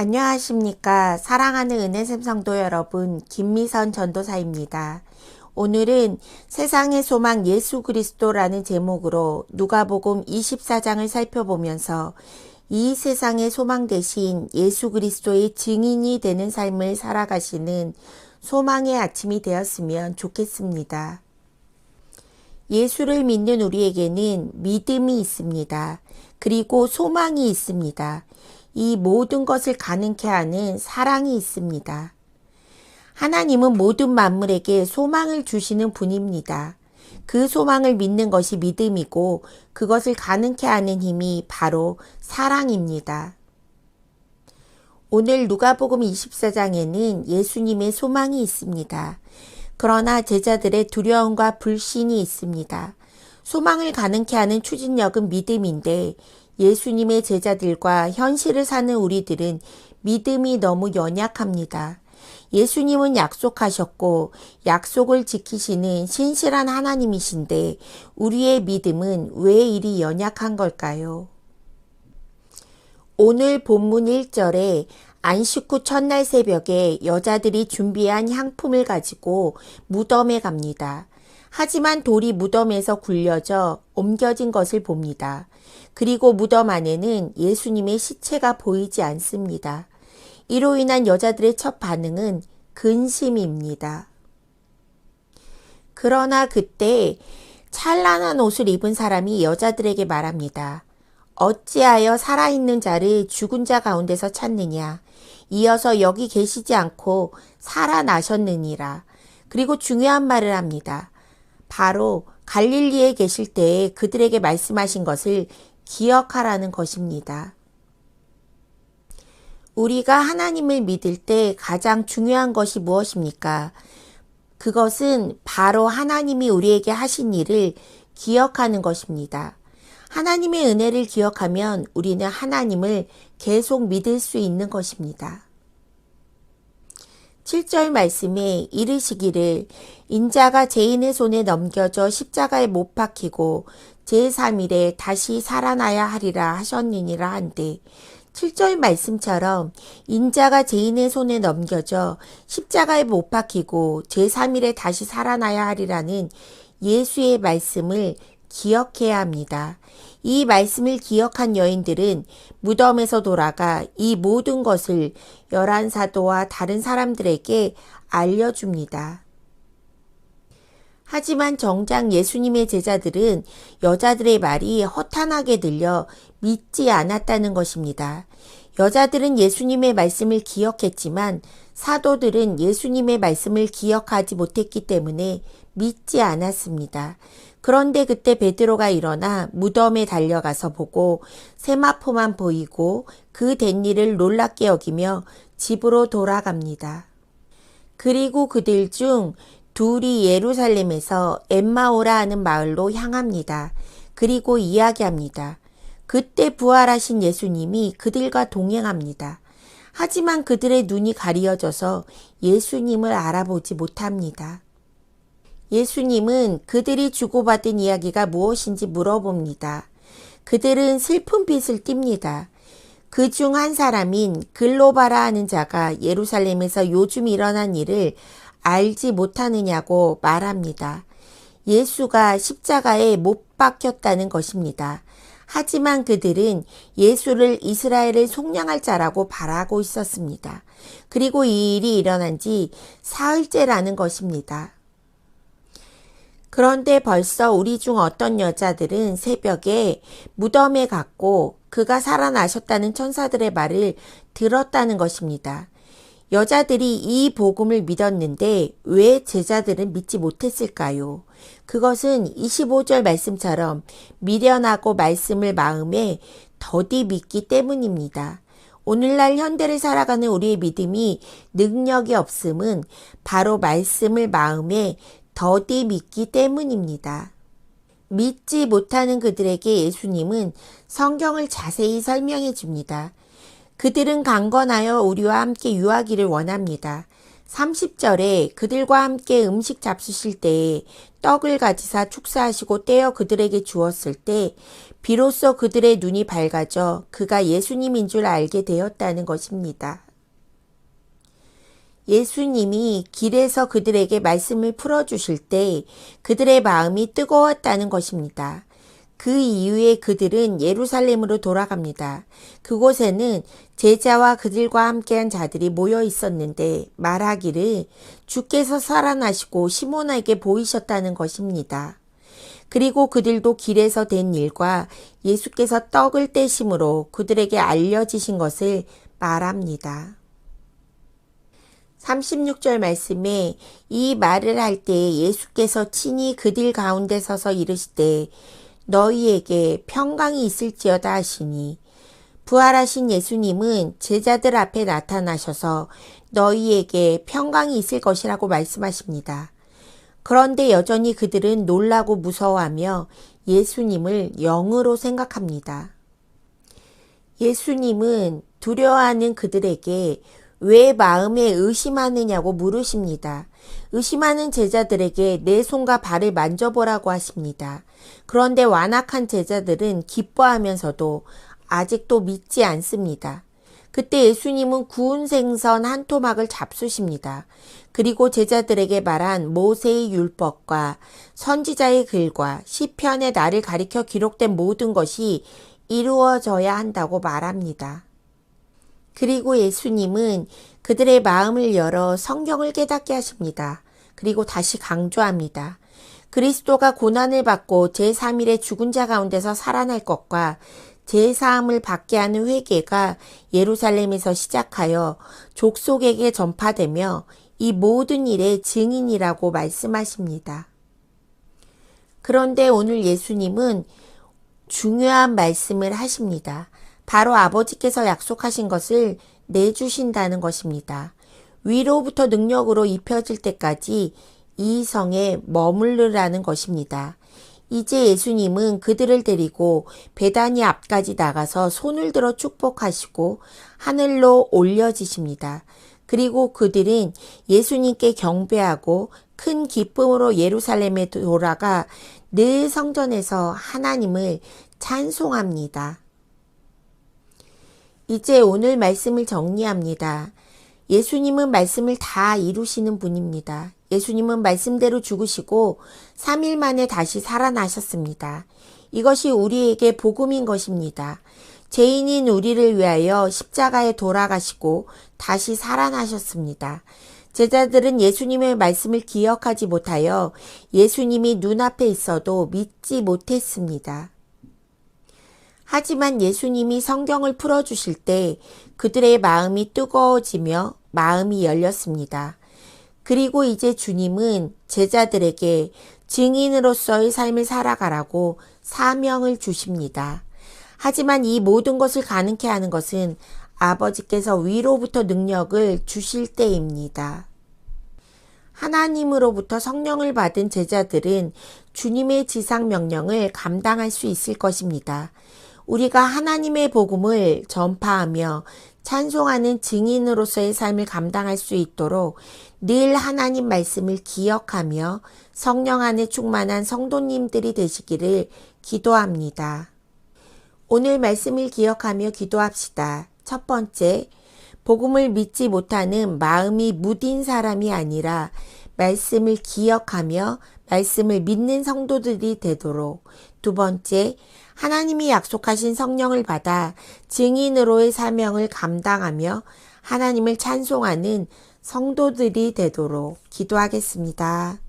안녕하십니까. 사랑하는 은혜샘 성도 여러분, 김미선 전도사입니다. 오늘은 세상의 소망 예수 그리스도라는 제목으로 누가복음 24장을 살펴보면서 이 세상의 소망 대신 예수 그리스도의 증인이 되는 삶을 살아가시는 소망의 아침이 되었으면 좋겠습니다. 예수를 믿는 우리에게는 믿음이 있습니다. 그리고 소망이 있습니다. 이 모든 것을 가능케 하는 사랑이 있습니다. 하나님은 모든 만물에게 소망을 주시는 분입니다. 그 소망을 믿는 것이 믿음이고 그것을 가능케 하는 힘이 바로 사랑입니다. 오늘 누가복음 24장에는 예수님의 소망이 있습니다. 그러나 제자들의 두려움과 불신이 있습니다. 소망을 가능케 하는 추진력은 믿음인데 예수님의 제자들과 현실을 사는 우리들은 믿음이 너무 연약합니다. 예수님은 약속하셨고 약속을 지키시는 신실한 하나님이신데 우리의 믿음은 왜 이리 연약한 걸까요? 오늘 본문 1절에 안식 후 첫날 새벽에 여자들이 준비한 향품을 가지고 무덤에 갑니다. 하지만 돌이 무덤에서 굴려져 옮겨진 것을 봅니다. 그리고 무덤 안에는 예수님의 시체가 보이지 않습니다. 이로 인한 여자들의 첫 반응은 근심입니다. 그러나 그때 찬란한 옷을 입은 사람이 여자들에게 말합니다. 어찌하여 살아있는 자를 죽은 자 가운데서 찾느냐? 이어서 여기 계시지 않고 살아나셨느니라. 그리고 중요한 말을 합니다. 바로 갈릴리에 계실 때에 그들에게 말씀하신 것을 기억하라는 것입니다. 우리가 하나님을 믿을 때 가장 중요한 것이 무엇입니까? 그것은 바로 하나님이 우리에게 하신 일을 기억하는 것입니다. 하나님의 은혜를 기억하면 우리는 하나님을 계속 믿을 수 있는 것입니다. 7절 말씀에 이르시기를 인자가 죄인의 손에 넘겨져 십자가에 못 박히고 제3일에 다시 살아나야 하리라 하셨느니라 한데 7절 말씀처럼 인자가 죄인의 손에 넘겨져 십자가에 못 박히고 제3일에 다시 살아나야 하리라는 예수의 말씀을 기억해야 합니다. 이 말씀을 기억한 여인들은 무덤에서 돌아가 이 모든 것을 열한 사도와 다른 사람들에게 알려줍니다. 하지만 정작 예수님의 제자들은 여자들의 말이 허탄하게 들려 믿지 않았다는 것입니다. 여자들은 예수님의 말씀을 기억했지만 사도들은 예수님의 말씀을 기억하지 못했기 때문에 믿지 않았습니다. 그런데 그때 베드로가 일어나 무덤에 달려가서 보고 세마포만 보이고 그 된 일을 놀랍게 여기며 집으로 돌아갑니다. 그리고 그들 중 둘이 예루살렘에서 엠마오라 하는 마을로 향합니다. 그리고 이야기합니다. 그때 부활하신 예수님이 그들과 동행합니다. 하지만 그들의 눈이 가리어져서 예수님을 알아보지 못합니다. 예수님은 그들이 주고받은 이야기가 무엇인지 물어봅니다. 그들은 슬픈 빛을 띱니다. 그 중 한 사람인 글로바라 하는 자가 예루살렘에서 요즘 일어난 일을 알지 못하느냐고 말합니다. 예수가 십자가에 못 박혔다는 것입니다. 하지만 그들은 예수를 이스라엘을 속량할 자라고 바라고 있었습니다. 그리고 이 일이 일어난 지 사흘째라는 것입니다. 그런데 벌써 우리 중 어떤 여자들은 새벽에 무덤에 갔고 그가 살아나셨다는 천사들의 말을 들었다는 것입니다. 여자들이 이 복음을 믿었는데 왜 제자들은 믿지 못했을까요? 그것은 25절 말씀처럼 미련하고 말씀을 마음에 더디 믿기 때문입니다. 오늘날 현대를 살아가는 우리의 믿음이 능력이 없음은 바로 말씀을 마음에 더디 믿기 때문입니다. 믿지 못하는 그들에게 예수님은 성경을 자세히 설명해 줍니다. 그들은 강건하여 우리와 함께 유하기를 원합니다. 30절에 그들과 함께 음식 잡수실 때에 떡을 가지사 축사하시고 떼어 그들에게 주었을 때 비로소 그들의 눈이 밝아져 그가 예수님인 줄 알게 되었다는 것입니다. 예수님이 길에서 그들에게 말씀을 풀어주실 때 그들의 마음이 뜨거웠다는 것입니다. 그 이후에 그들은 예루살렘으로 돌아갑니다. 그곳에는 제자와 그들과 함께한 자들이 모여 있었는데 말하기를 주께서 살아나시고 시몬에게 보이셨다는 것입니다. 그리고 그들도 길에서 된 일과 예수께서 떡을 떼심으로 그들에게 알려지신 것을 말합니다. 36절 말씀에 이 말을 할 때 예수께서 친히 그들 가운데 서서 이르시되 너희에게 평강이 있을지어다 하시니 부활하신 예수님은 제자들 앞에 나타나셔서 너희에게 평강이 있을 것이라고 말씀하십니다. 그런데 여전히 그들은 놀라고 무서워하며 예수님을 영으로 생각합니다. 예수님은 두려워하는 그들에게 왜 마음에 의심하느냐고 물으십니다. 의심하는 제자들에게 내 손과 발을 만져보라고 하십니다. 그런데 완악한 제자들은 기뻐하면서도 아직도 믿지 않습니다. 그때 예수님은 구운 생선 한 토막을 잡수십니다. 그리고 제자들에게 말한 모세의 율법과 선지자의 글과 시편의 날을 가리켜 기록된 모든 것이 이루어져야 한다고 말합니다. 그리고 예수님은 그들의 마음을 열어 성경을 깨닫게 하십니다. 그리고 다시 강조합니다. 그리스도가 고난을 받고 제3일에 죽은 자 가운데서 살아날 것과 제사함을 받게 하는 회개가 예루살렘에서 시작하여 족속에게 전파되며 이 모든 일의 증인이라고 말씀하십니다. 그런데 오늘 예수님은 중요한 말씀을 하십니다. 바로 아버지께서 약속하신 것을 내주신다는 것입니다. 위로부터 능력으로 입혀질 때까지 이 성에 머무르라는 것입니다. 이제 예수님은 그들을 데리고 베다니 앞까지 나가서 손을 들어 축복하시고 하늘로 올려지십니다. 그리고 그들은 예수님께 경배하고 큰 기쁨으로 예루살렘에 돌아가 늘 성전에서 하나님을 찬송합니다. 이제 오늘 말씀을 정리합니다. 예수님은 말씀을 다 이루시는 분입니다. 예수님은 말씀대로 죽으시고 3일 만에 다시 살아나셨습니다. 이것이 우리에게 복음인 것입니다. 죄인인 우리를 위하여 십자가에 돌아가시고 다시 살아나셨습니다. 제자들은 예수님의 말씀을 기억하지 못하여 예수님이 눈앞에 있어도 믿지 못했습니다. 하지만 예수님이 성경을 풀어주실 때 그들의 마음이 뜨거워지며 마음이 열렸습니다. 그리고 이제 주님은 제자들에게 증인으로서의 삶을 살아가라고 사명을 주십니다. 하지만 이 모든 것을 가능케 하는 것은 아버지께서 위로부터 능력을 주실 때입니다. 하나님으로부터 성령을 받은 제자들은 주님의 지상 명령을 감당할 수 있을 것입니다. 우리가 하나님의 복음을 전파하며 찬송하는 증인으로서의 삶을 감당할 수 있도록 늘 하나님 말씀을 기억하며 성령 안에 충만한 성도님들이 되시기를 기도합니다. 오늘 말씀을 기억하며 기도합시다. 첫 번째, 복음을 믿지 못하는 마음이 무딘 사람이 아니라 말씀을 기억하며 말씀을 믿는 성도들이 되도록. 두 번째, 하나님이 약속하신 성령을 받아 증인으로의 사명을 감당하며 하나님을 찬송하는 성도들이 되도록 기도하겠습니다.